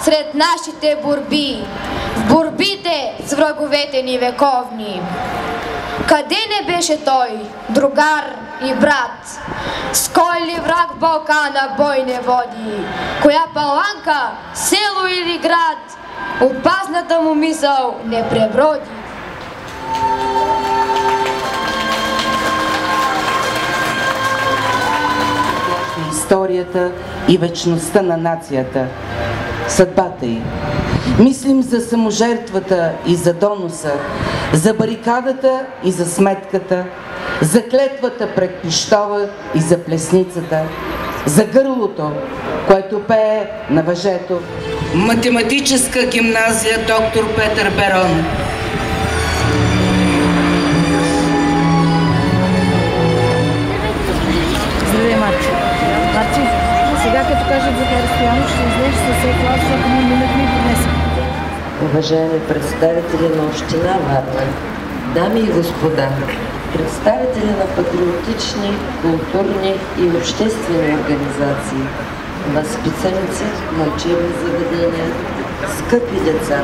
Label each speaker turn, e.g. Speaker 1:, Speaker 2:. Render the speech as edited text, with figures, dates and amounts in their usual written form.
Speaker 1: сред нашите борби, в борбите с враговете ни вековни. Къде не беше той, другар и брат? С кой ли враг в Балкана бой не води? Коя паланка, село или град, опасната му мисъл не преброди?
Speaker 2: Историята и вечността на нацията, съдбата й. Мислим за саможертвата и за доноса, за барикадата и за сметката, за клетвата пред пищова и за плесницата, за гърлото, което пее на въжето. Математическа гимназия доктор Петър Берон.
Speaker 3: Здравей, Марчи. Марчи, сега като кажат Захари Стоянов, ще излезеш със всеки клас, защото ми минахме и поднесе.
Speaker 4: Уважаеми представители на община Варна, дами и господа, представители на патриотични, културни и обществени организации, възпитаници на учебни заведения, скъпи деца,